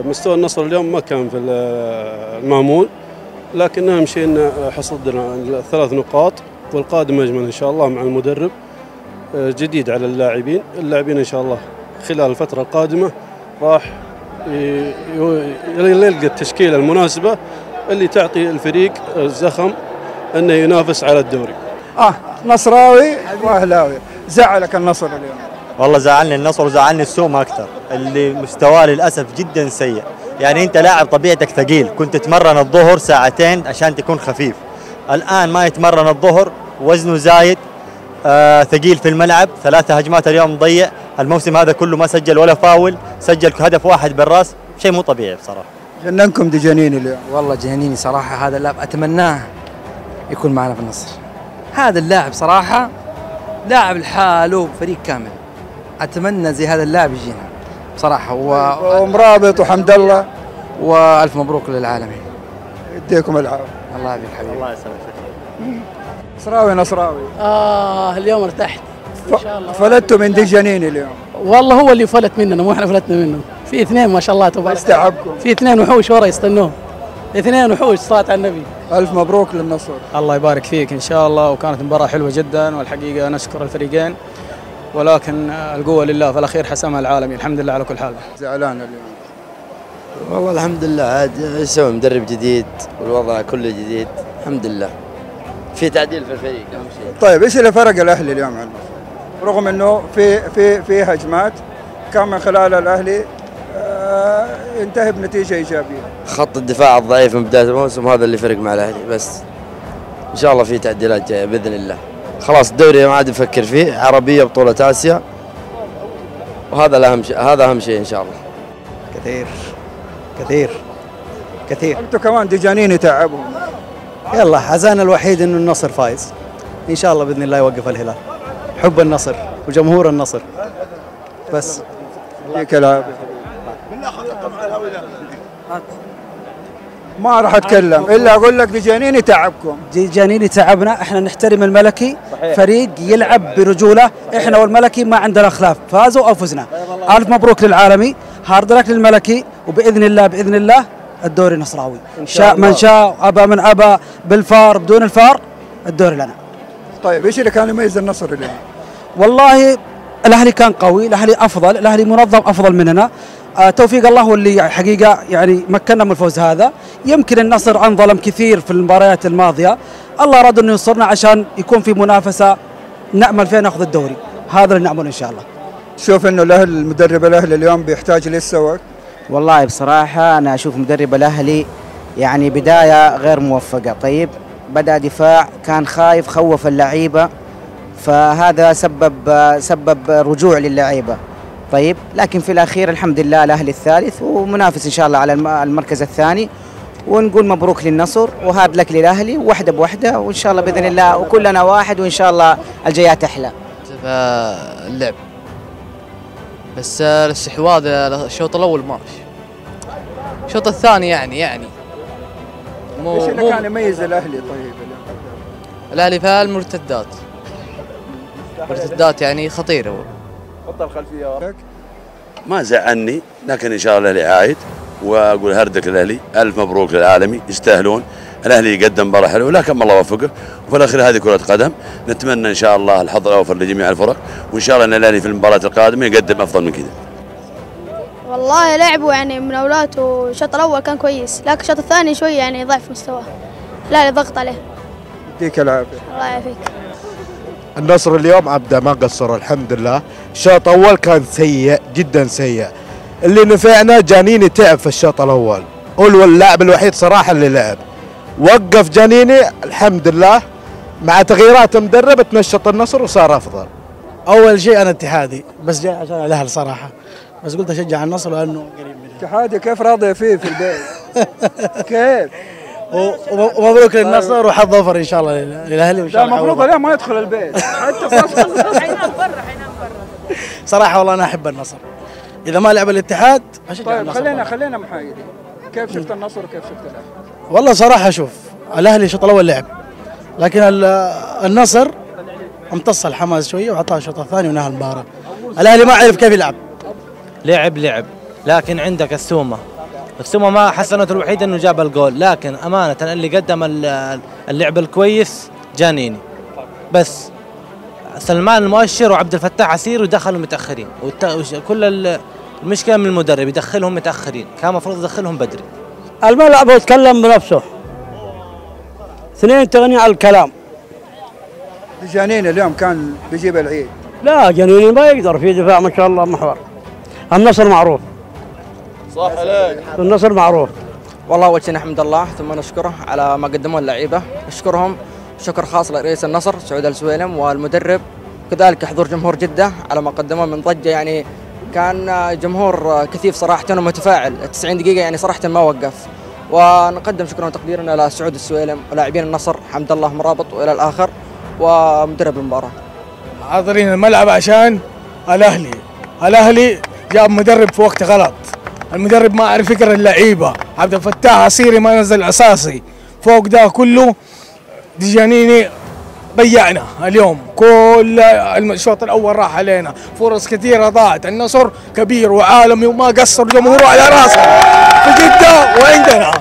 مستوى النصر اليوم ما كان في المامول، لكن أهم شيء أن حصدنا 3 نقاط، والقادم أجمل إن شاء الله مع المدرب جديد على اللاعبين إن شاء الله خلال الفترة القادمة راح يلقى التشكيلة المناسبة اللي تعطي الفريق الزخم أنه ينافس على الدوري. نصراوي وأهلاوي. زعلك النصر اليوم؟ والله زعلني النصر وزعلني السوم أكثر، اللي مستواه للأسف جدا سيء. يعني أنت لاعب طبيعتك ثقيل، كنت تتمرن الظهر 2 ساعات عشان تكون خفيف، الآن ما يتمرن الظهر، وزنه زايد، ثقيل في الملعب، 3 هجمات اليوم مضيع، الموسم هذا كله ما سجل ولا فاول، سجل هدف واحد بالراس، شيء مو طبيعي بصراحة. جننكم دجانيني اليوم. والله جنيني صراحة، هذا اللاعب أتمناه يكون معنا في النصر. هذا اللاعب صراحة لاعب لحاله فريق كامل، أتمنى زي هذا اللاعب يجينا بصراحة. ومرابط وحمد الله، وألف مبروك للعالمين. يديكم العافية. الله يبارك حبيبي. الله يسلمك. نصراوي. اليوم ارتحت ان شاء الله. فلتوا من دجانيني اليوم. والله هو اللي فلت مننا، مو احنا فلتنا منه. في 2 ما شاء الله تبارك. استعبكم. في 2 وحوش ورا يستنوه. 2 وحوش صلاة على النبي. ألف مبروك للنصر. الله يبارك فيك إن شاء الله، وكانت مباراة حلوة جدا، والحقيقة نشكر الفريقين، ولكن القوة لله، في الأخير حسمها العالمي، الحمد لله على كل حال. زعلان اليوم؟ والله الحمد لله، عاد يسوي مدرب جديد والوضع كله جديد، الحمد لله. في تعديل في الفريق أهم شيء. طيب ايش اللي فرق الأهلي اليوم عن النصر؟ رغم انه في هجمات كان من خلال الأهلي ينتهي بنتيجة إيجابية. خط الدفاع الضعيف من بداية الموسم هذا اللي فرق مع الأهلي، بس إن شاء الله في تعديلات جاية بإذن الله. خلاص الدوري ما عاد نفكر فيه، عربية بطولة آسيا، وهذا الأهم شيء، هذا أهم شيء إن شاء الله. كثير. أنتوا كمان دجانين تعبهم. يلا حزان الوحيد إنه النصر فايز، إن شاء الله بإذن الله يوقف الهلال. حب النصر وجمهور النصر بس. يديك العافية. ما راح اتكلم الا اقول لك دجانيني تعبكم. دجانيني تعبنا، احنا نحترم الملكي. صحيح. فريق يلعب برجوله، احنا والملكي ما عندنا خلاف، فازوا او فزنا. الف مبروك للعالمي، هارد لك للملكي، وباذن الله الدوري نصراوي. شاء من شاء، ابى من ابى، بالفار بدون الفار، الدوري لنا. طيب ايش اللي كان يميز النصر اليوم؟ والله الاهلي كان قوي، الاهلي افضل، الاهلي منظم افضل مننا. توفيق الله هو اللي حقيقه يعني مكننا من الفوز هذا. يمكن النصر انظلم كثير في المباريات الماضيه، الله اراد انه ينصرنا عشان يكون في منافسه نامل فيها ناخذ الدوري، هذا اللي نعمله ان شاء الله. تشوف انه المدرب الاهلي اليوم بيحتاج لسه وقت؟ والله بصراحه انا اشوف مدرب الاهلي يعني بدايه غير موفقه. طيب بدا دفاع، كان خايف، خوف اللعيبه، فهذا سبب رجوع للعيبه. طيب لكن في الأخير الحمد لله الأهلي الثالث ومنافس إن شاء الله على المركز الثاني، ونقول مبروك للنصر وهارد لك للأهلي، وحدة بوحدة، وإن شاء الله بإذن الله وكلنا واحد، وإن شاء الله الجايات أحلى. اللعب بس الاستحواذ الشوط الأول ماشي، الشوط الثاني يعني ايش اللي كان يميز الأهلي؟ طيب الأهلي في المرتدات يعني خطيرة. حط الخلفيه. ما زعلني، لكن ان شاء الله الاهلي عايد، واقول هردك الاهلي، الف مبروك للعالمي، يستاهلون. الاهلي يقدم مباراه حلوه، لكن الله وفقه، وفي الاخير هذه كره قدم، نتمنى ان شاء الله الحظ الاوفر لجميع الفرق، وان شاء الله ان الاهلي في المباراه القادمه يقدم افضل من كذا. والله لعبوا يعني من اولاته، الشوط الاول كان كويس، لكن الشوط الثاني شوي يعني ضعف مستواه، لا ضغط عليه. يديك العافيه. الله يعافيك. النصر اليوم أبدأ ما قصر الحمد لله. الشوط الأول كان سيء جدا سيء، اللي نفعنا جانيني تعب في الشوط الأول، هو اللاعب الوحيد صراحة اللي لعب، وقف جانيني الحمد لله، مع تغييرات المدرب تنشط النصر وصار أفضل. أول شيء أنا اتحادي، بس جاي عشان الأهلي صراحة، بس قلت أشجع النصر لأنه قريب مني. اتحادي كيف راضي فيه في البيت؟ كيف؟ ومبروك للنصر وحظ اوفر ان شاء الله للاهلي، وان شاء الله المفروض اليوم ما يدخل البيت حتى حينام برا. صراحه والله انا احب النصر، اذا ما لعب الاتحاد اشجع طيب النصر. خلينا محايدين، كيف شفت النصر وكيف شفت الاهلي؟ والله صراحه شوف الاهلي الشوط الاول لعب، لكن النصر امتص الحماس شويه وعطاه الشوط الثاني ونهى المباراه. الاهلي ما عرف كيف يلعب. لعب لكن عندك السومه بس هم ما حسنت الوحيد انه جاب الجول، لكن امانه اللي قدم اللعب الكويس جانيني بس. سلمان المؤشر وعبد الفتاح عسير ودخلوا متاخرين، كل المشكله من المدرب يدخلهم متاخرين، كان المفروض يدخلهم بدري. الملعب يتكلم بنفسه، اثنين تغني على الكلام. جانين اليوم كان بيجيب العيد. لا جنيني ما يقدر، في دفاع ما شاء الله محور. النصر معروف. صح عليك. النصر معروف. والله اول شيء نحمد الله ثم نشكره على ما قدموه اللعيبه، نشكرهم شكر خاص لرئيس النصر سعود السويلم والمدرب، كذلك حضور جمهور جده على ما قدموه من ضجه. يعني كان جمهور كثيف صراحه ومتفاعل 90 دقيقه، يعني صراحه ما وقف. ونقدم شكرا وتقديرنا لسعود السويلم ولاعبين النصر حمد الله مرابط والى الاخر ومدرب المباراه. حاضرين الملعب عشان الاهلي جاب مدرب في وقت غلط، المدرب ما عرف يقرا اللعيبه، عبد الفتاح عسيري ما نزل اساسي، فوق ده كله ديجانيني ضيعنا اليوم، كل الشوط الاول راح علينا، فرص كثيره ضاعت، النصر كبير وعالمي وما قصر جمهوره على راسه في جده وعندنا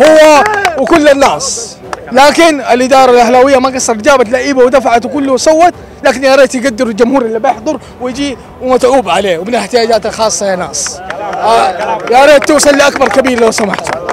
هو وكل الناس، لكن الاداره الاهلاويه ما قصرت، جابت لعيبه ودفعت وكله وسوت، لكن يا ريت يقدروا الجمهور اللي بيحضر ويجي ومتعوب عليه وبنحتاجاته الخاصه يا ناس. يا ريت توصل لاكبر كبير لو سمحتوا.